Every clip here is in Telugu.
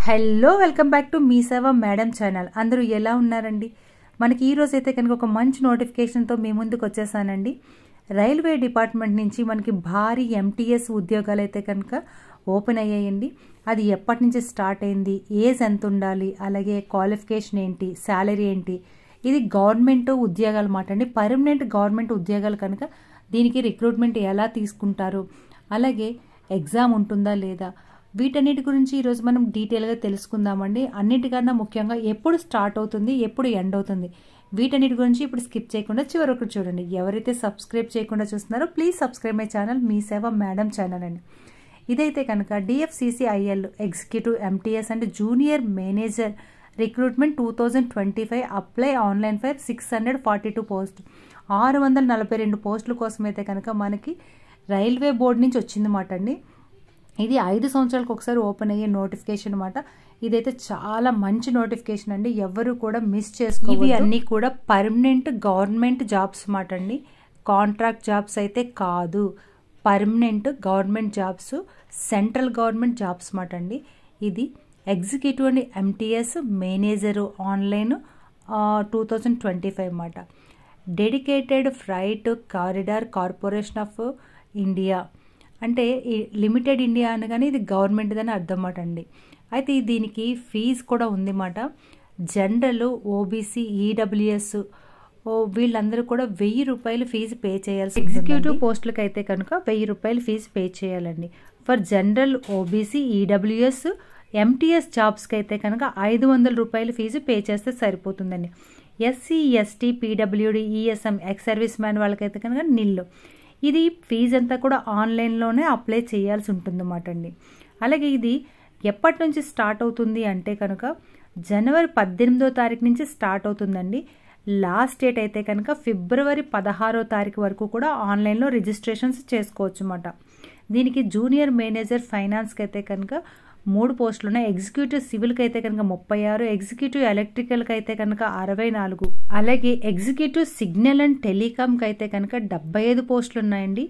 Hello welcome back to me సేవ మేడం ఛానల్. అందరూ ఎలా ఉన్నారండి? మనకి ఈ రోజు అయితే కనుక ఒక మంచి నోటిఫికేషన్తో మీ ముందుకు వచ్చేసానండి. రైల్వే డిపార్ట్మెంట్ నుంచి మనకి భారీ ఎంటీఎస్ ఉద్యోగాలు అయితే కనుక ఓపెన్ అయ్యాయండి. అది ఎప్పటి నుంచి స్టార్ట్ అయింది, ఏజ్ ఎంత ఉండాలి, అలాగే క్వాలిఫికేషన్ ఏంటి, శాలరీ ఏంటి, ఇది గవర్నమెంట్ ఉద్యోగాలు మాట అండి. పర్మనెంట్ గవర్నమెంట్ ఉద్యోగాలు కనుక దీనికి రిక్రూట్మెంట్ ఎలా తీసుకుంటారు, అలాగే ఎగ్జామ్ ఉంటుందా లేదా, వీటన్నిటి గురించి ఈరోజు మనం డీటెయిల్గా తెలుసుకుందామండి. అన్నిటికన్నా ముఖ్యంగా ఎప్పుడు స్టార్ట్ అవుతుంది, ఎప్పుడు ఎండ్ అవుతుంది, వీటన్నిటి గురించి ఇప్పుడు స్కిప్ చేయకుండా చివరి ఒకటి చూడండి. ఎవరైతే సబ్స్క్రైబ్ చేయకుండా చూస్తున్నారో ప్లీజ్ సబ్స్క్రైబ్ మై ఛానల్ మీ సేవ మేడం ఛానల్ అండి. ఇదైతే కనుక DFCCIL executive MTS and junior manager recruitment 2025 apply online for 642 post 642 పోస్టుల కోసం అయితే కనుక మనకి రైల్వే బోర్డు నుంచి వచ్చిందన్నమాట అండి. ఇది 5 సంవత్సరాలకు ఒకసారి ఓపెన్ అయ్యే నోటిఫికేషన్ అనమాట. ఇదైతే చాలా మంచి నోటిఫికేషన్ అండి, ఎవరు కూడా మిస్ చేసుకోవద్దు. ఇవి అన్నీ కూడా పర్మనెంట్ గవర్నమెంట్ జాబ్స్ మాట అండి, కాంట్రాక్ట్ జాబ్స్ అయితే కాదు. Permanent government jobs, central government jobs మాట అండి. ఇది executive and MTS manager online 2025 మాట. Dedicated freight corridor corporation of India అంటే ఈ లిమిటెడ్ ఇండియా అనగానే ఇది గవర్నమెంట్ అని అర్థం మాట అండి. అయితే దీనికి ఫీజు కూడా ఉంది మాట. జనరల్, ఓబీసీ, ఈడబ్ల్యూఎస్ వీళ్ళందరూ కూడా 1000 రూపాయలు ఫీజు పే చేయాల్సి. ఎగ్జిక్యూటివ్ పోస్టులకు అయితే కనుక 1000 రూపాయలు ఫీజు పే చేయాలండి. For general, OBC, EWS, MTS జాబ్స్కి అయితే కనుక 500 రూపాయలు ఫీజు పే చేస్తే సరిపోతుందండి. SC, ST, PWD, ESM ex service man వాళ్ళకైతే కనుక నిల్లు. ఇది ఫీజు అంతా కూడా ఆన్లైన్లోనే అప్లై చేయాల్సి ఉంటుందన్నమాట అండి. అలాగే ఇది ఎప్పటి నుంచి స్టార్ట్ అవుతుంది అంటే కనుక జనవరి 18వ తారీఖు నుంచి స్టార్ట్ అవుతుందండి. లాస్ట్ డేట్ అయితే కనుక ఫిబ్రవరి 16వ తారీఖు వరకు కూడా ఆన్లైన్లో రిజిస్ట్రేషన్స్ చేసుకోవచ్చు అన్నమాట. దీనికి జూనియర్ మేనేజర్ ఫైనాన్స్కి అయితే కనుక 3 పోస్టులు ఉన్నాయి. ఎగ్జిక్యూటివ్ సివిల్కి అయితే కనుక 36, ఎగ్జిక్యూటివ్ ఎలక్ట్రికల్కి అయితే కనుక 64, అలాగే ఎగ్జిక్యూటివ్ సిగ్నల్ అండ్ టెలికామ్కి అయితే కనుక 75 పోస్టులు ఉన్నాయండి.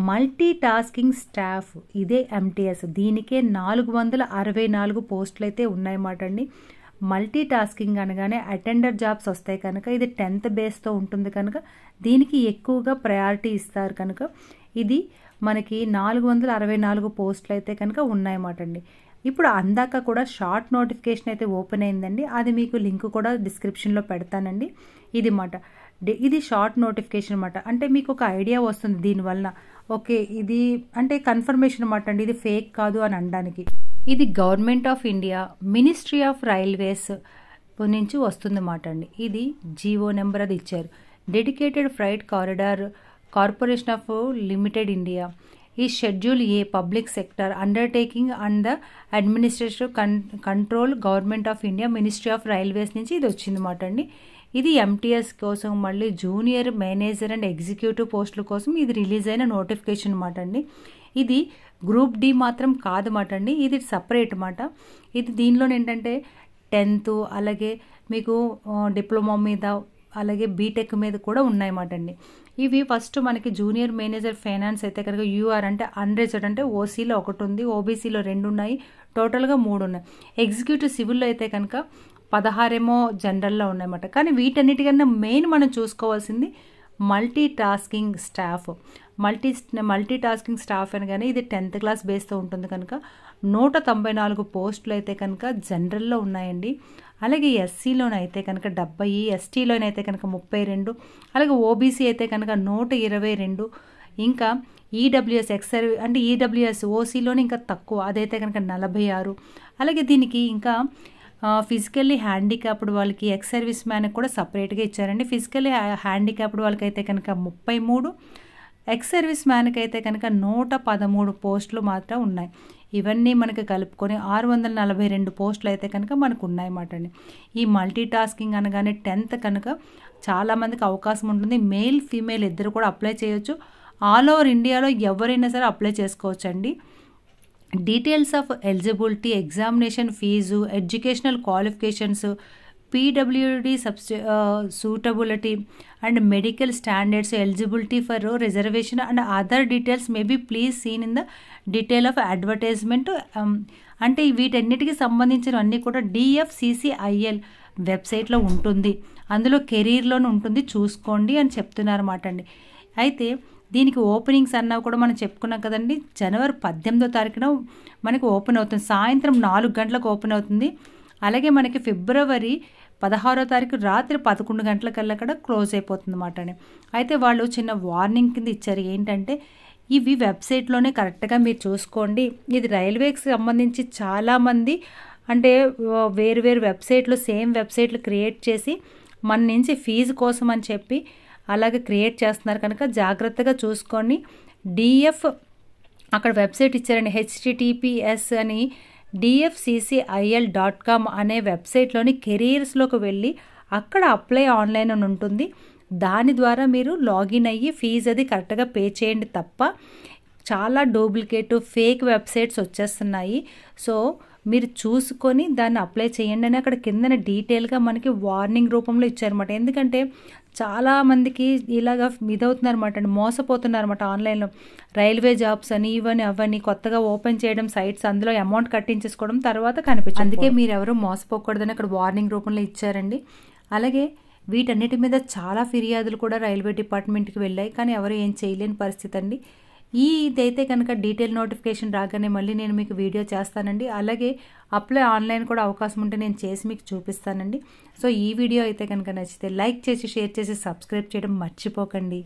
మల్టీ టాస్కింగ్ స్టాఫ్ ఇదే ఎంటీఎస్, దీనికే 464 పోస్టులు అయితే ఉన్నాయన్నమాట అండి. మల్టీ టాస్కింగ్ అనగానే అటెండర్ జాబ్స్ వస్తాయి కనుక ఇది 10th బేస్తో ఉంటుంది కనుక దీనికి ఎక్కువగా ప్రయారిటీ ఇస్తారు కనుక ఇది మనకి 464 పోస్టులు అయితే కనుక ఉన్నాయన్నమాట అండి. ఇప్పుడు అందాక కూడా షార్ట్ నోటిఫికేషన్ అయితే ఓపెన్ అయిందండి, అది మీకు లింక్ కూడా డిస్క్రిప్షన్లో పెడతానండి. ఇది మాట, ఇది షార్ట్ నోటిఫికేషన్ అన్నమాట. అంటే మీకు ఒక ఐడియా వస్తుంది దీనివల్ల, ఓకే ఇది అంటే కన్ఫర్మేషన్ అన్నమాట అండి, ఇది ఫేక్ కాదు అని అనడానికి. ఇది government of India ministry of railways నుంచి వస్తుందన్నమాట అండి. ఇది జీవో నెంబర్ అది ఇచ్చారు. Dedicated freight corridor corporation of limited India ఈ schedule A public sector undertaking and the administrative control government of India ministry of railways నుంచి ఇది వచ్చిందన్నమాట అండి. ఇది ఎంటీఎస్ కోసం, మళ్ళీ జూనియర్ మేనేజర్ అండ్ ఎగ్జిక్యూటివ్ పోస్టుల కోసం ఇది రిలీజ్ అయిన నోటిఫికేషన్ అన్నమాట అండి. ఇది గ్రూప్ డి మాత్రం కాదన్నమాట అండి, ఇది సపరేట్ అన్నమాట. ఇది దీనిలో ఏంటంటే 10th అలాగే మీకు డిప్లొమా మీద అలాగే బీటెక్ మీద కూడా ఉన్నాయన్నమాట అండి. ఇవి ఫస్ట్ మనకి జూనియర్ మేనేజర్ ఫైనాన్స్ అయితే కనుక యూఆర్ అంటే అన్రిజర్వ్డ్ అంటే ఓసీలో 1 ఉంది, ఓబీసీలో 2 ఉన్నాయి, టోటల్గా 3 ఉన్నాయి. ఎగ్జిక్యూటివ్ సివిల్లో అయితే కనుక 16 జనరల్లో ఉన్నాయన్నమాట. కానీ వీటన్నిటికన్నా మెయిన్ మనం చూసుకోవాల్సింది multi tasking staff. Multi tasking staff అనగానే ఇది 10th క్లాస్ బేస్తో ఉంటుంది కనుక 194 పోస్టులు అయితే కనుక జనరల్లో ఉన్నాయండి. అలాగే ఎస్సీలోనైతే కనుక 70, ఎస్టీలోనైతే కనుక 32, అలాగే ఓబీసీ అయితే కనుక 122, ఇంకా ఈడబ్ల్యూఎస్ ఎక్స్ సర్వీస్ అంటే ఈడబ్ల్యూఎస్ ఓసీలోనే ఇంకా తక్కువ, అదైతే కనుక 46. అలాగే దీనికి ఇంకా ఫిజికల్లీ హ్యాండిక్యాప్డ్ వాళ్ళకి ఎక్స్ సర్వీస్ మ్యాన్కి కూడా సపరేట్గా ఇచ్చారండి. ఫిజికల్లీ హ్యాండిక్యాప్డ్ వాళ్ళకి అయితే కనుక 33, ఎక్స్ సర్వీస్ మ్యాన్కి అయితే కనుక 113 పోస్టులు మాత్రం ఉన్నాయి. ఇవన్నీ మనకి కలుపుకొని 642 పోస్టులు అయితే కనుక మనకు ఉన్నాయన్నమాట అండి. ఈ మల్టీ టాస్కింగ్ అనగానే 10th కనుక చాలామందికి అవకాశం ఉంటుంది. మేల్ ఫీమేల్ ఇద్దరు కూడా అప్లై చేయొచ్చు. ఆల్ ఓవర్ ఇండియాలో ఎవరైనా సరే అప్లై చేసుకోవచ్చు అండి. Details of eligibility, examination fee, educational qualifications, PWD suitability and medical standards, eligibility for reservation and other details may be please seen in the detail of advertisement. అంటే వీటన్నిటికీ సంబంధించిన అన్నీ కూడా DFCCIL వెబ్సైట్లో ఉంటుంది, అందులో కెరీర్లోనే ఉంటుంది, చూసుకోండి అని చెప్తున్నారు అన్నమాట అండి. అయితే దీనికి ఓపెనింగ్స్ అన్నా కూడా మనం చెప్పుకున్నాం కదండి, జనవరి 18వ తారీఖున మనకి ఓపెన్ అవుతుంది, సాయంత్రం 4 గంటలకు ఓపెన్ అవుతుంది. అలాగే మనకి ఫిబ్రవరి 16వ తారీఖు రాత్రి 11 గంటలకల్లా కూడా క్లోజ్ అయిపోతుంది అన్నమాట అండి. అయితే వాళ్ళు చిన్న వార్నింగ్ కింద ఇచ్చారు, ఏంటంటే ఇవి వెబ్సైట్లోనే కరెక్ట్గా మీరు చూసుకోండి. ఇది రైల్వేకి సంబంధించి చాలామంది అంటే వేరు వెబ్సైట్లు, సేమ్ వెబ్సైట్లు క్రియేట్ చేసి మన నుంచి ఫీజు కోసం అని చెప్పి అలాగే క్రియేట్ చేస్తున్నారు కనుక జాగ్రత్తగా చూసుకొని. DF అక్కడ వెబ్సైట్ ఇచ్చారండి, https అని DFCCIL.com అనే వెబ్సైట్లోని కెరీర్స్లోకి వెళ్ళి అక్కడ అప్లై ఆన్లైన్ అని ఉంటుంది, దాని ద్వారా మీరు లాగిన్ అయ్యి ఫీజు అది కరెక్ట్గా పే చేయండి తప్ప చాలా డూప్లికేట్ ఫేక్ వెబ్సైట్స్ వచ్చేస్తున్నాయి. సో మీరు చూసుకొని దాన్ని అప్లై చేయండి అని అక్కడ కిందన డీటెయిల్గా మనకి వార్నింగ్ రూపంలో ఇచ్చారన్నమాట. ఎందుకంటే చాలామందికి ఇలాగా ఇదవుతున్నారన్నమాట అండి, మోసపోతున్నారన్నమాట ఆన్లైన్లో. రైల్వే జాబ్స్ అని ఇవని అవన్నీ కొత్తగా ఓపెన్ చేయడం సైట్స్, అందులో అమౌంట్ కట్టించేసుకోవడం, తర్వాత కనిపించదు. అందుకే మీరు ఎవరు మోసపోకూడదని అక్కడ వార్నింగ్ రూపంలో ఇచ్చారండి. అలాగే వీటన్నిటి మీద చాలా ఫిర్యాదులు కూడా రైల్వే డిపార్ట్మెంట్కి వెళ్ళాయి, కానీ ఎవరు ఏం చేయలేని పరిస్థితి అండి. ఇదైతే కనుక డీటెయిల్ నోటిఫికేషన్ రాగానే మళ్ళీ నేను మీకు వీడియో చేస్తానండి. అలాగే అప్లై ఆన్లైన్ కూడా అవకాశం ఉంటే నేను చేసి మీకు చూపిస్తానండి. సో ఈ వీడియో అయితే కనుక నచ్చితే లైక్ చేసి, షేర్ చేసి, సబ్స్క్రైబ్ చేయడం మర్చిపోకండి.